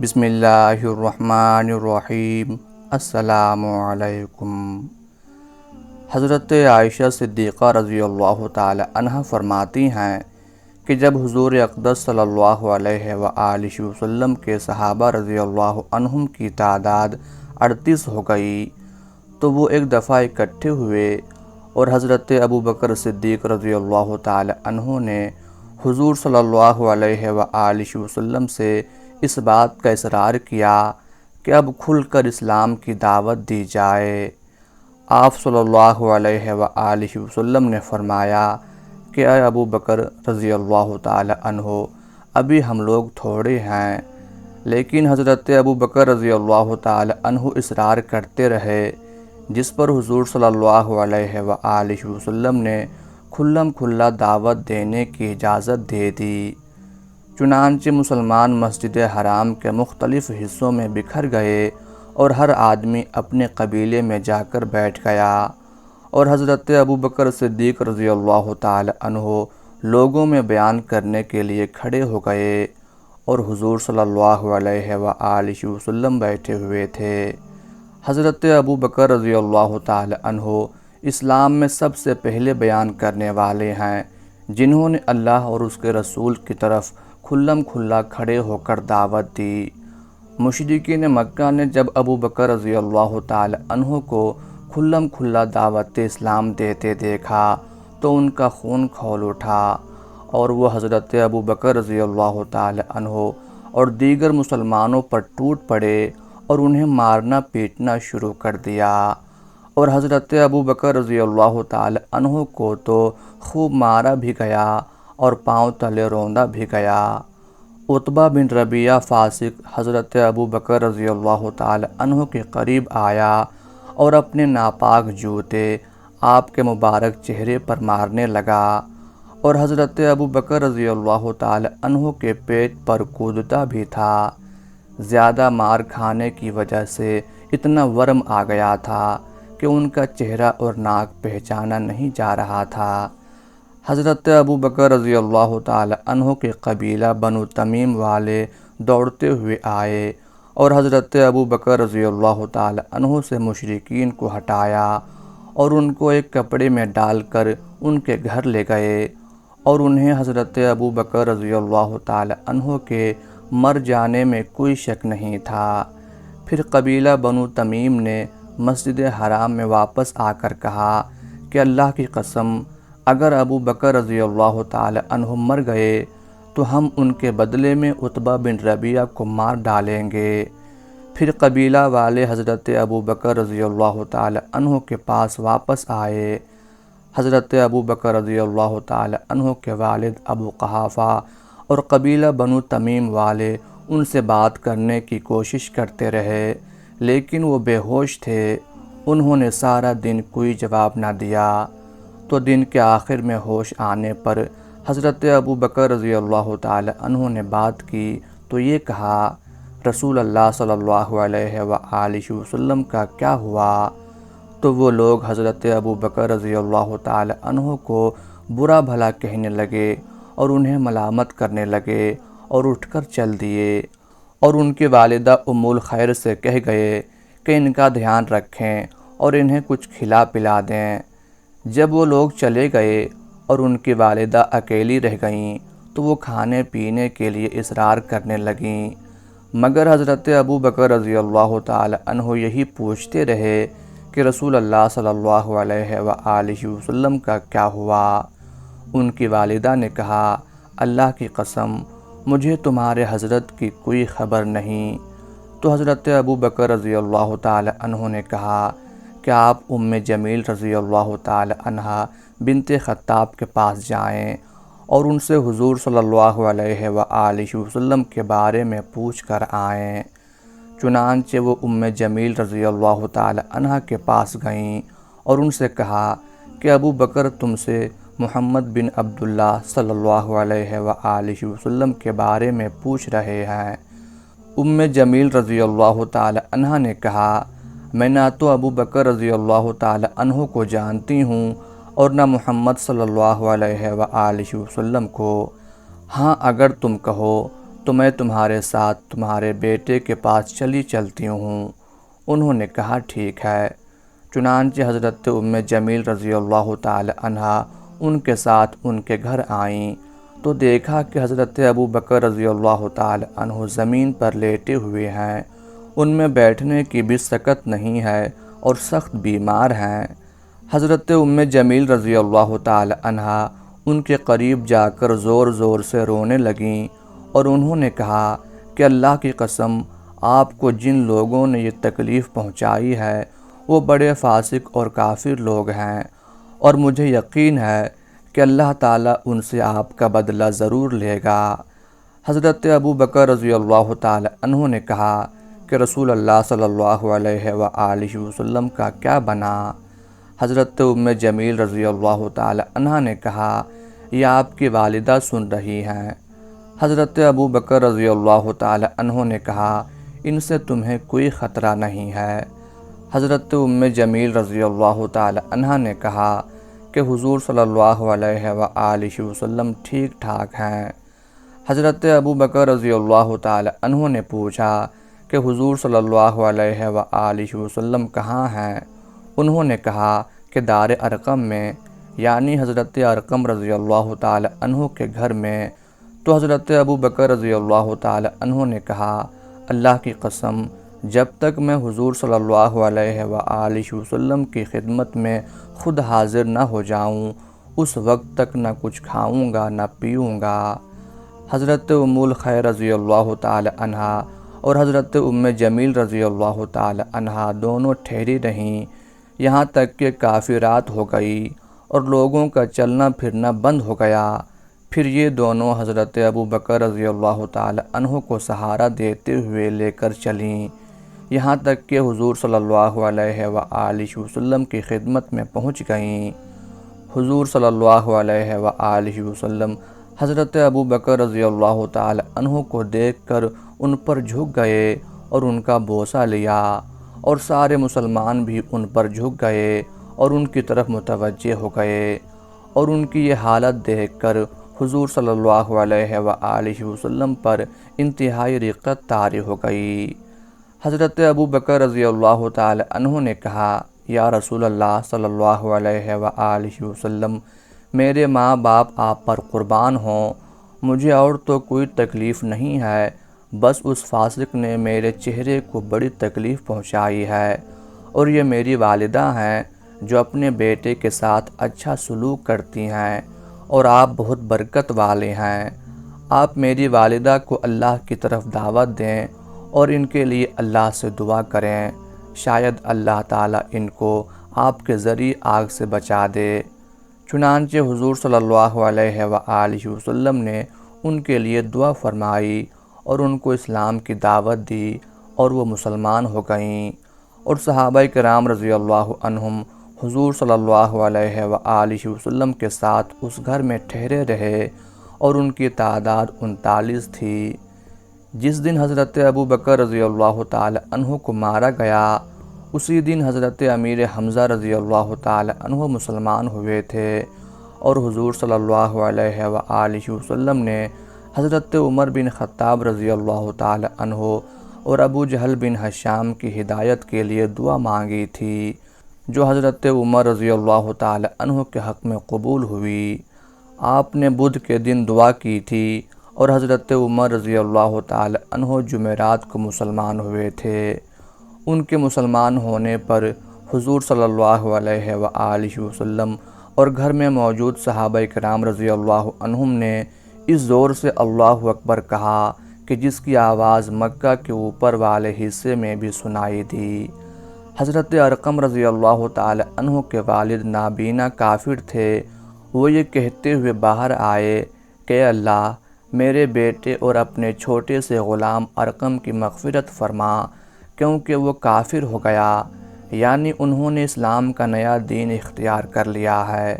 بسم اللہ الرحمن الرحیم۔ السلام علیکم۔ حضرت عائشہ صدیقہ رضی اللہ تعالی عنہ فرماتی ہیں کہ جب حضور اقدس صلی اللہ علیہ وآلہ وسلم کے صحابہ رضی اللہ عنہم کی تعداد 38 ہو گئی تو وہ ایک دفعہ اکٹھے ہوئے اور حضرت ابوبکر صدیق رضی اللہ تعالی عنہ نے حضور صلی اللہ علیہ وآلہ وسلم سے اس بات کا اصرار کیا کہ اب کھل کر اسلام کی دعوت دی جائے۔ آپ صلی اللہ علیہ وآلہ وسلم نے فرمایا کہ اے ابو بکر رضی اللہ تعالی عنہ، ابھی ہم لوگ تھوڑے ہیں، لیکن حضرت ابو بکر رضی اللہ تعالی عنہ اصرار کرتے رہے، جس پر حضور صلی اللہ علیہ وآلہ وسلم نے کھلم کھلا دعوت دینے کی اجازت دے دی۔ چنانچہ مسلمان مسجد حرام کے مختلف حصوں میں بکھر گئے اور ہر آدمی اپنے قبیلے میں جا کر بیٹھ گیا، اور حضرت ابوبکر صدیق رضی اللہ تعالی عنہ لوگوں میں بیان کرنے کے لیے کھڑے ہو گئے، اور حضور صلی اللہ علیہ وآلہ وسلم بیٹھے ہوئے تھے۔ حضرت ابوبکر رضی اللہ تعالی عنہ اسلام میں سب سے پہلے بیان کرنے والے ہیں، جنہوں نے اللہ اور اس کے رسول کی طرف کھلم کھلا کھڑے ہو کر دعوت دی۔ مشرکین مکہ نے جب ابوبکر رضی اللہ تعالی عنہ کو کھلم کھلا دعوت اسلام دیتے دیکھا تو ان کا خون کھول اٹھا، اور وہ حضرت ابوبکر رضی اللہ تعالی عنہ اور دیگر مسلمانوں پر ٹوٹ پڑے اور انہیں مارنا پیٹنا شروع کر دیا، اور حضرت ابوبکر رضی اللہ تعالی عنہ کو تو خوب مارا بھی گیا اور پاؤں تلے روندا بھی گیا۔ عتبہ بن ربیعہ فاسق حضرت ابوبکر رضی اللہ تعالی عنہ کے قریب آیا اور اپنے ناپاک جوتے آپ کے مبارک چہرے پر مارنے لگا، اور حضرت ابوبکر رضی اللہ تعالی عنہ کے پیٹ پر کودتا بھی تھا۔ زیادہ مار کھانے کی وجہ سے اتنا ورم آ گیا تھا کہ ان کا چہرہ اور ناک پہچانا نہیں جا رہا تھا۔ حضرت ابوبکر رضی اللہ تعالی عنہ کے قبیلہ بنو تمیم والے دوڑتے ہوئے آئے اور حضرت ابوبکر رضی اللہ تعالی عنہ سے مشرکین کو ہٹایا اور ان کو ایک کپڑے میں ڈال کر ان کے گھر لے گئے، اور انہیں حضرت ابوبکر رضی اللہ تعالی عنہ کے مر جانے میں کوئی شک نہیں تھا۔ پھر قبیلہ بنو تمیم نے مسجد حرام میں واپس آ کر کہا کہ اللہ کی قسم، اگر ابوبکر رضی اللہ تعالی عنہ مر گئے تو ہم ان کے بدلے میں عتبہ بن ربیعہ کو مار ڈالیں گے۔ پھر قبیلہ والے حضرت ابوبکر رضی اللہ تعالی عنہ کے پاس واپس آئے۔ حضرت ابوبکر رضی اللہ تعالی عنہ کے والد ابو قحافہ اور قبیلہ بنو تمیم والے ان سے بات کرنے کی کوشش کرتے رہے، لیکن وہ بے ہوش تھے۔ انہوں نے سارا دن کوئی جواب نہ دیا، تو دن کے آخر میں ہوش آنے پر حضرت ابوبکر رضی اللہ تعالی عنہ نے بات کی تو یہ کہا، رسول اللہ صلی اللہ علیہ وآلہ وسلم کا کیا ہوا؟ تو وہ لوگ حضرت ابوبکر رضی اللہ تعالی عنہ کو برا بھلا کہنے لگے اور انہیں ملامت کرنے لگے اور اٹھ کر چل دیے، اور ان کی والدہ ام الخیر سے کہہ گئے کہ ان کا دھیان رکھیں اور انہیں کچھ کھلا پلا دیں۔ جب وہ لوگ چلے گئے اور ان کی والدہ اکیلی رہ گئیں تو وہ کھانے پینے کے لیے اصرار کرنے لگیں، مگر حضرت ابوبکر رضی اللہ تعالی عنہ یہی پوچھتے رہے کہ رسول اللہ صلی اللہ علیہ وآلہ وسلم کا کیا ہوا؟ ان کی والدہ نے کہا، اللہ کی قسم، مجھے تمہارے حضرت کی کوئی خبر نہیں۔ تو حضرت ابوبکر رضی اللہ تعالی عنہ نے کہا کہ آپ ام جمیل رضی اللہ تعالی عنہ بنت خطاب کے پاس جائیں اور ان سے حضور صلی اللہ علیہ وآلہ وسلم کے بارے میں پوچھ کر آئیں۔ چنانچہ وہ ام جمیل رضی اللہ تعالی عنہ کے پاس گئیں اور ان سے کہا کہ ابوبکر تم سے محمد بن عبداللہ صلی اللہ علیہ وآلہ وسلم کے بارے میں پوچھ رہے ہیں۔ ام جمیل رضی اللہ تعالی عنہ نے کہا، میں نہ تو ابوبکر رضی اللہ تعالی عنہ کو جانتی ہوں اور نہ محمد صلی اللہ علیہ وآلہ وسلم کو۔ ہاں اگر تم کہو تو میں تمہارے ساتھ تمہارے بیٹے کے پاس چلتی ہوں۔ انہوں نے کہا ٹھیک ہے۔ چنانچہ حضرت ام جمیل رضی اللہ تعالی عنہا ان کے ساتھ ان کے گھر آئیں تو دیکھا کہ حضرت ابوبکر رضی اللہ تعالی عنہ زمین پر لیٹے ہوئے ہیں، ان میں بیٹھنے کی بھی سکت نہیں ہے اور سخت بیمار ہیں۔ حضرت ام جمیل رضی اللہ تعالی عنہا ان کے قریب جا کر زور زور سے رونے لگیں اور انہوں نے کہا کہ اللہ کی قسم، آپ کو جن لوگوں نے یہ تکلیف پہنچائی ہے وہ بڑے فاسق اور کافر لوگ ہیں، اور مجھے یقین ہے کہ اللہ تعالیٰ ان سے آپ کا بدلہ ضرور لے گا۔ حضرت ابوبکر رضی اللہ تعالی عنہ نے کہا کہ رسول اللہ صلی اللہ علیہ وآلہ وسلم کا کیا بنا؟ حضرت ام جمیل رضی اللہ تعالی عنہ نے کہا یہ آپ کی والدہ سن رہی ہیں۔ حضرت ابوبکر رضی اللہ تعالی عنہ نے کہا ان سے تمہیں کوئی خطرہ نہیں ہے۔ حضرت ام جمیل رضی اللہ تعالی عنہ نے کہا کہ حضور صلی اللہ علیہ وآلہ وسلم ٹھیک ٹھاک ہیں۔ حضرت ابوبکر رضی اللہ تعالی عنہ نے پوچھا کہ حضور صلی اللہ علیہ وآلہ وسلم کہاں ہیں؟ انہوں نے کہا کہ دار ارقم میں، یعنی حضرت ارقم رضی اللہ تعالی عنہ کے گھر میں۔ تو حضرت ابوبکر رضی اللہ تعالی عنہ نے کہا اللہ کی قسم، جب تک میں حضور صلی اللہ علیہ وآلہ وسلم کی خدمت میں خود حاضر نہ ہو جاؤں اس وقت تک نہ کچھ کھاؤں گا نہ پیوں گا۔ حضرت ام الخیر رضی اللہ تعالی عنہا اور حضرت ام جمیل رضی اللہ تعالی عنہا دونوں ٹھہری رہیں یہاں تک کہ کافی رات ہو گئی اور لوگوں کا چلنا پھرنا بند ہو گیا۔ پھر یہ دونوں حضرت ابوبکر رضی اللہ تعالی عنہ کو سہارا دیتے ہوئے لے کر چلیں یہاں تک کہ حضور صلی اللہ علیہ وآلہ وسلم کی خدمت میں پہنچ گئیں۔ حضور صلی اللہ علیہ وآلہ وسلم حضرت ابوبکر رضی اللہ تعالی عنہ کو دیکھ کر ان پر جھک گئے اور ان کا بوسہ لیا، اور سارے مسلمان بھی ان پر جھک گئے اور ان کی طرف متوجہ ہو گئے، اور ان کی یہ حالت دیکھ کر حضور صلی اللہ علیہ وآلہ وسلم پر انتہائی رقت طاری ہو گئی۔ حضرت ابوبکر رضی اللہ تعالی عنہ نے کہا یا رسول اللہ صلی اللہ علیہ وآلہ وسلم، میرے ماں باپ آپ پر قربان ہوں، مجھے اور تو کوئی تکلیف نہیں ہے، بس اس فاسق نے میرے چہرے کو بڑی تکلیف پہنچائی ہے، اور یہ میری والدہ ہیں جو اپنے بیٹے کے ساتھ اچھا سلوک کرتی ہیں، اور آپ بہت برکت والے ہیں۔ آپ میری والدہ کو اللہ کی طرف دعوت دیں اور ان کے لیے اللہ سے دعا کریں، شاید اللہ تعالیٰ ان کو آپ کے ذریعے آگ سے بچا دے۔ چنانچہ حضور صلی اللہ علیہ وآلہ وسلم نے ان کے لیے دعا فرمائی اور ان کو اسلام کی دعوت دی اور وہ مسلمان ہو گئیں، اور صحابہ کرام رضی اللہ عنہم حضور صلی اللہ علیہ وآلہ وسلم کے ساتھ اس گھر میں ٹھہرے رہے، اور ان کی تعداد 39 تھی۔ جس دن حضرت ابوبکر رضی اللہ تعالی عنہ کو مارا گیا اسی دن حضرت امیر حمزہ رضی اللہ تعالی عنہ مسلمان ہوئے تھے، اور حضور صلی اللہ علیہ وآلہ وسلم نے حضرت عمر بن خطاب رضی اللہ تعالی عنہ اور ابو جہل بن ہشام کی ہدایت کے لیے دعا مانگی تھی، جو حضرت عمر رضی اللہ تعالی عنہ کے حق میں قبول ہوئی۔ آپ نے بدھ کے دن دعا کی تھی، اور حضرت عمر رضی اللہ تعالی عنہ جمعرات کو مسلمان ہوئے تھے۔ ان کے مسلمان ہونے پر حضور صلی اللہ علیہ وآلہ وسلم اور گھر میں موجود صحابہ کرام رضی اللہ عنہم نے اس زور سے اللہ اکبر کہا کہ جس کی آواز مکہ کے اوپر والے حصے میں بھی سنائی دی۔ حضرت ارقم رضی اللہ تعالی عنہ کے والد نابینا کافر تھے، وہ یہ کہتے ہوئے باہر آئے کہ اللہ میرے بیٹے اور اپنے چھوٹے سے غلام ارقم کی مغفرت فرما، کیونکہ وہ کافر ہو گیا، یعنی انہوں نے اسلام کا نیا دین اختیار کر لیا ہے۔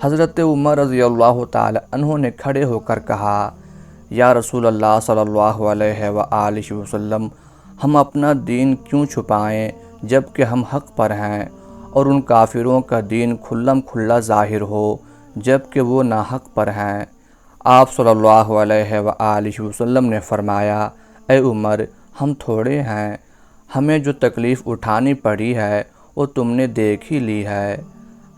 حضرت عمر رضی اللہ تعالی عنہ نے کھڑے ہو کر کہا یا رسول اللہ صلی اللہ علیہ وآلہ وسلم، ہم اپنا دین کیوں چھپائیں جبکہ ہم حق پر ہیں، اور ان کافروں کا دین کھلم کھلا ظاہر ہو جبکہ وہ ناحق پر ہیں۔ آپ صلی اللہ علیہ وآلہ وسلم نے فرمایا، اے عمر، ہم تھوڑے ہیں، ہمیں جو تکلیف اٹھانی پڑی ہے وہ تم نے دیکھ ہی لی ہے۔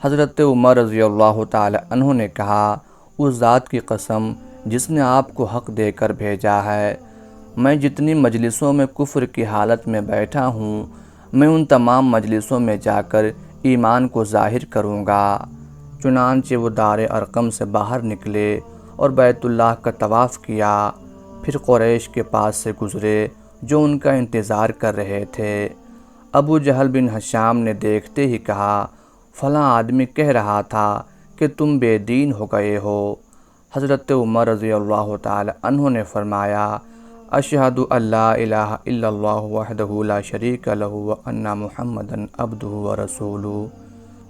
حضرت عمر رضی اللہ تعالی عنہ نے کہا، اس ذات کی قسم جس نے آپ کو حق دے کر بھیجا ہے، میں جتنی مجلسوں میں کفر کی حالت میں بیٹھا ہوں، میں ان تمام مجلسوں میں جا کر ایمان کو ظاہر کروں گا۔ چنانچہ وہ دار ارقم سے باہر نکلے اور بیت اللہ کا طواف کیا، پھر قریش کے پاس سے گزرے جو ان کا انتظار کر رہے تھے۔ ابو جہل بن ہشام نے دیکھتے ہی کہا، فلاں آدمی کہہ رہا تھا کہ تم بے دین ہو گئے ہو۔ حضرت عمر رضی اللہ تعالی عنہ نے فرمایا، اشہد ان لا الہ الا اللہ وحدہ لا شریک لہ وان محمدا عبدہ ورسولہ۔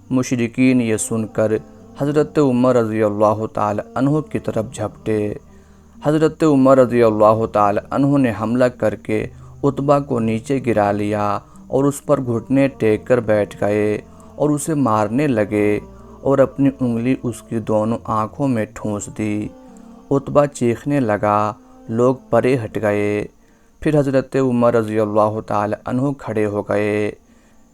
مشرکین یہ سن کر حضرت عمر رضی اللہ تعالی عنہ کی طرف جھپٹے۔ حضرت عمر رضی اللہ تعالی عنہ نے حملہ کر کے عتبہ کو نیچے گرا لیا اور اس پر گھٹنے ٹیک کر بیٹھ گئے اور اسے مارنے لگے اور اپنی انگلی اس کی دونوں آنکھوں میں ٹھونس دی۔ عتبہ چیخنے لگا، لوگ پرے ہٹ گئے۔ پھر حضرت عمر رضی اللہ تعالی عنہ کھڑے ہو گئے۔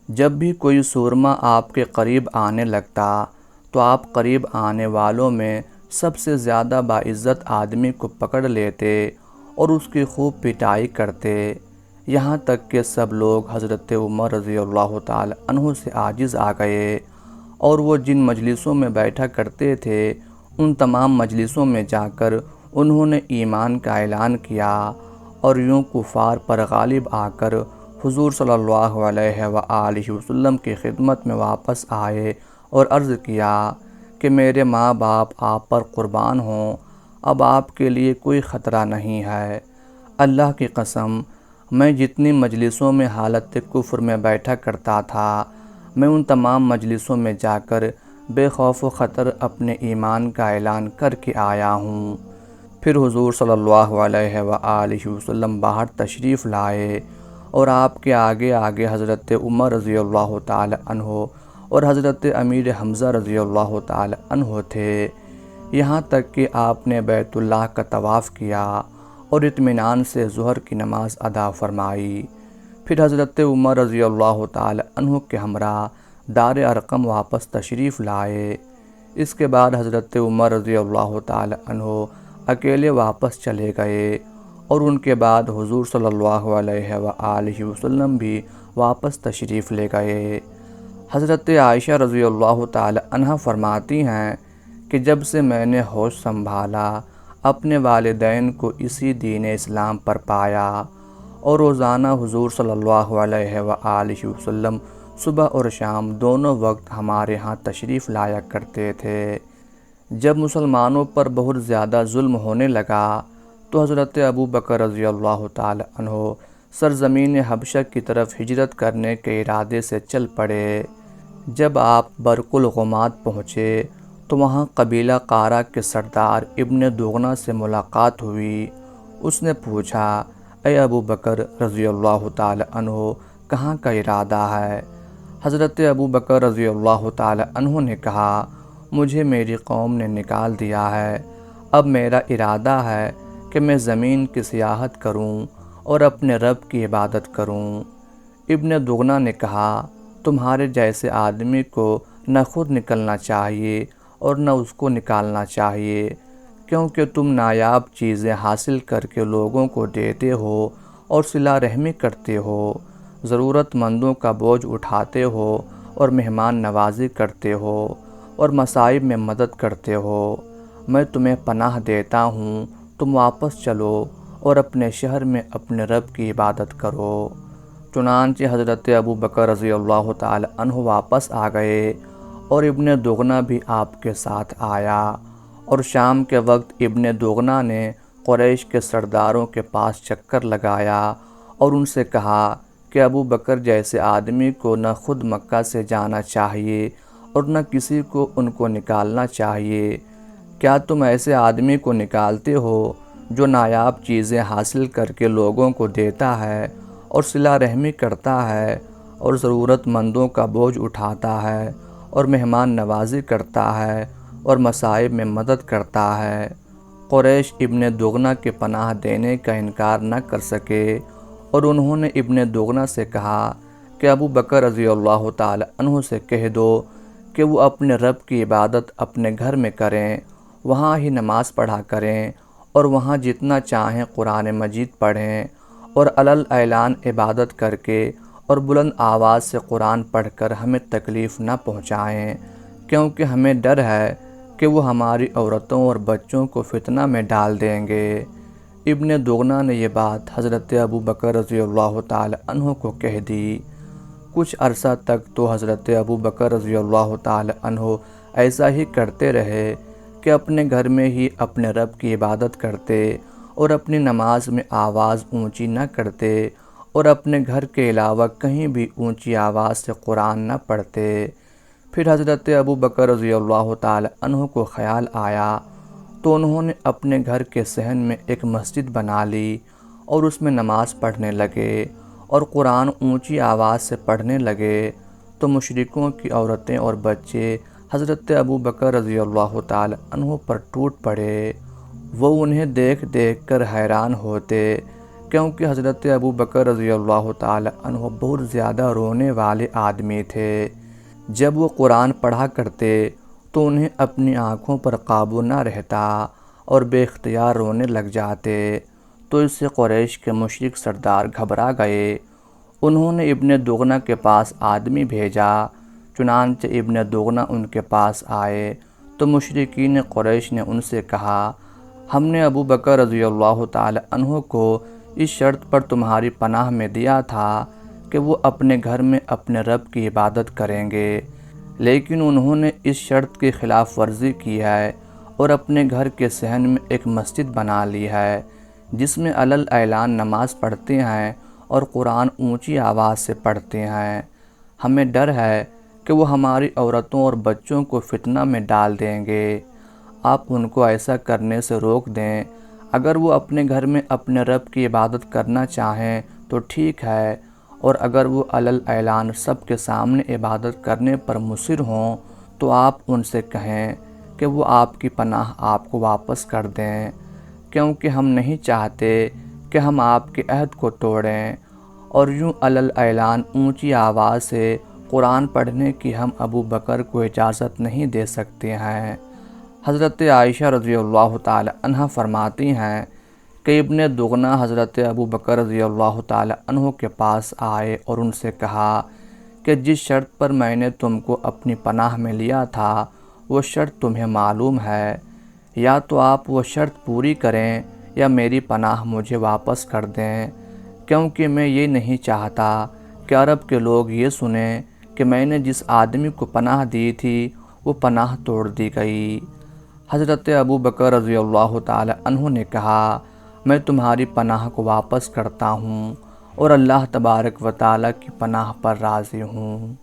جب بھی کوئی سورما آپ کے قریب آنے لگتا تو آپ قریب آنے والوں میں سب سے زیادہ باعزت آدمی کو پکڑ لیتے اور اس کی خوب پٹائی کرتے، یہاں تک کہ سب لوگ حضرت عمر رضی اللہ تعالی عنہ سے عاجز آ گئے اور وہ جن مجلسوں میں بیٹھا کرتے تھے ان تمام مجلسوں میں جا کر انہوں نے ایمان کا اعلان کیا اور یوں کفار پر غالب آ کر حضور صلی اللہ علیہ وآلہ وسلم کی خدمت میں واپس آئے اور عرض کیا کہ میرے ماں باپ آپ پر قربان ہوں، اب آپ کے لیے کوئی خطرہ نہیں ہے۔ اللہ کی قسم، میں جتنی مجلسوں میں حالت کفر میں بیٹھا کرتا تھا، میں ان تمام مجلسوں میں جا کر بے خوف و خطر اپنے ایمان کا اعلان کر کے آیا ہوں۔ پھر حضور صلی اللہ علیہ وآلہ وسلم باہر تشریف لائے اور آپ کے آگے آگے حضرت عمر رضی اللہ تعالی عنہ اور حضرت امیر حمزہ رضی اللہ تعالی عنہ تھے، یہاں تک کہ آپ نے بیت اللہ کا طواف کیا اور اطمینان سے ظہر کی نماز ادا فرمائی۔ پھر حضرت عمر رضی اللہ تعالی عنہ کے ہمراہ دار ارقم واپس تشریف لائے۔ اس کے بعد حضرت عمر رضی اللہ تعالی عنہ اکیلے واپس چلے گئے اور ان کے بعد حضور صلی اللہ علیہ وآلہ وسلم بھی واپس تشریف لے گئے۔ حضرت عائشہ رضی اللہ تعالی عنہ فرماتی ہیں کہ جب سے میں نے ہوش سنبھالا اپنے والدین کو اسی دین اسلام پر پایا اور روزانہ حضور صلی اللہ علیہ وآلہ وسلم صبح اور شام دونوں وقت ہمارے ہاں تشریف لایا کرتے تھے۔ جب مسلمانوں پر بہت زیادہ ظلم ہونے لگا تو حضرت ابو بکر رضی اللہ تعالی عنہ سرزمین حبشہ کی طرف ہجرت کرنے کے ارادے سے چل پڑے۔ جب آپ برق الغمات پہنچے تو وہاں قبیلہ قارہ کے سردار ابن دغنہ سے ملاقات ہوئی۔ اس نے پوچھا، اے ابو بکر رضی اللہ تعالی عنہ، کہاں کا ارادہ ہے؟ حضرت ابو بکر رضی اللہ تعالی عنہ نے کہا، مجھے میری قوم نے نکال دیا ہے، اب میرا ارادہ ہے کہ میں زمین کی سیاحت کروں اور اپنے رب کی عبادت کروں۔ ابن دغنہ نے کہا، تمہارے جیسے آدمی کو نہ خود نکلنا چاہیے اور نہ اس کو نکالنا چاہیے، کیونکہ تم نایاب چیزیں حاصل کر کے لوگوں کو دیتے ہو اور صلہ رحمی کرتے ہو، ضرورت مندوں کا بوجھ اٹھاتے ہو اور مہمان نوازی کرتے ہو اور مصائب میں مدد کرتے ہو۔ میں تمہیں پناہ دیتا ہوں، تم واپس چلو اور اپنے شہر میں اپنے رب کی عبادت کرو۔ چنانچہ حضرت ابو بکر رضی اللہ تعالی عنہ واپس آ گئے اور ابن دغنہ بھی آپ کے ساتھ آیا، اور شام کے وقت ابن دغنہ نے قریش کے سرداروں کے پاس چکر لگایا اور ان سے کہا کہ ابو بکر جیسے آدمی کو نہ خود مکہ سے جانا چاہیے اور نہ کسی کو ان کو نکالنا چاہیے۔ کیا تم ایسے آدمی کو نکالتے ہو جو نایاب چیزیں حاصل کر کے لوگوں کو دیتا ہے اور صلہ رحمی کرتا ہے اور ضرورت مندوں کا بوجھ اٹھاتا ہے اور مہمان نوازی کرتا ہے اور مصائب میں مدد کرتا ہے؟ قریش ابن دغنہ کے پناہ دینے کا انکار نہ کر سکے اور انہوں نے ابن دغنہ سے کہا کہ ابو بکر رضی اللہ تعالی عنہ سے کہہ دو کہ وہ اپنے رب کی عبادت اپنے گھر میں کریں، وہاں ہی نماز پڑھا کریں اور وہاں جتنا چاہیں قرآن مجید پڑھیں اور علل اعلان عبادت کر کے اور بلند آواز سے قرآن پڑھ کر ہمیں تکلیف نہ پہنچائیں، کیونکہ ہمیں ڈر ہے کہ وہ ہماری عورتوں اور بچوں کو فتنہ میں ڈال دیں گے۔ ابن دغنہ نے یہ بات حضرت ابو بکر رضی اللہ تعالی عنہ کو کہہ دی۔ کچھ عرصہ تک تو حضرت ابو بکر رضی اللہ تعالی عنہ ایسا ہی کرتے رہے کہ اپنے گھر میں ہی اپنے رب کی عبادت کرتے اور اپنی نماز میں آواز اونچی نہ کرتے اور اپنے گھر کے علاوہ کہیں بھی اونچی آواز سے قرآن نہ پڑھتے۔ پھر حضرت ابو بکر رضی اللہ تعالی عنہ کو خیال آیا تو انہوں نے اپنے گھر کے صحن میں ایک مسجد بنا لی اور اس میں نماز پڑھنے لگے اور قرآن اونچی آواز سے پڑھنے لگے تو مشرکوں کی عورتیں اور بچے حضرت ابو بکر رضی اللہ تعالی عنہ پر ٹوٹ پڑے۔ وہ انہیں دیکھ دیکھ کر حیران ہوتے، کیونکہ حضرت ابو بکر رضی اللہ تعالی عنہ بہت زیادہ رونے والے آدمی تھے۔ جب وہ قرآن پڑھا کرتے تو انہیں اپنی آنکھوں پر قابو نہ رہتا اور بے اختیار رونے لگ جاتے، تو اس سے قریش کے مشرک سردار گھبرا گئے۔ انہوں نے ابن دغنہ کے پاس آدمی بھیجا، چنانچہ ابن دغنہ ان کے پاس آئے تو مشرکین قریش نے ان سے کہا، ہم نے ابو بکر رضی اللہ تعالی عنہ کو اس شرط پر تمہاری پناہ میں دیا تھا کہ وہ اپنے گھر میں اپنے رب کی عبادت کریں گے، لیکن انہوں نے اس شرط کی خلاف ورزی کی ہے اور اپنے گھر کے صحن میں ایک مسجد بنا لی ہے جس میں علل اعلان نماز پڑھتے ہیں اور قرآن اونچی آواز سے پڑھتے ہیں۔ ہمیں ڈر ہے کہ وہ ہماری عورتوں اور بچوں کو فتنہ میں ڈال دیں گے۔ آپ ان کو ایسا کرنے سے روک دیں۔ اگر وہ اپنے گھر میں اپنے رب کی عبادت کرنا چاہیں تو ٹھیک ہے، اور اگر وہ علل اعلان سب کے سامنے عبادت کرنے پر مصر ہوں تو آپ ان سے کہیں کہ وہ آپ کی پناہ آپ کو واپس کر دیں، کیونکہ ہم نہیں چاہتے کہ ہم آپ کے عہد کو توڑیں، اور یوں علل اعلان اونچی آواز سے قرآن پڑھنے کی ہم ابو بکر کو اجازت نہیں دے سکتے ہیں۔ حضرت عائشہ رضی اللہ تعالی عنہ فرماتی ہیں کہ ابن دغنہ حضرت ابو بکر رضی اللہ تعالی عنہ کے پاس آئے اور ان سے کہا کہ جس شرط پر میں نے تم کو اپنی پناہ میں لیا تھا وہ شرط تمہیں معلوم ہے، یا تو آپ وہ شرط پوری کریں یا میری پناہ مجھے واپس کر دیں، کیونکہ میں یہ نہیں چاہتا کہ عرب کے لوگ یہ سنیں کہ میں نے جس آدمی کو پناہ دی تھی وہ پناہ توڑ دی گئی۔ حضرت ابو بکر رضی اللہ تعالی عنہ نے کہا، میں تمہاری پناہ کو واپس کرتا ہوں اور اللہ تبارک و تعالی کی پناہ پر راضی ہوں۔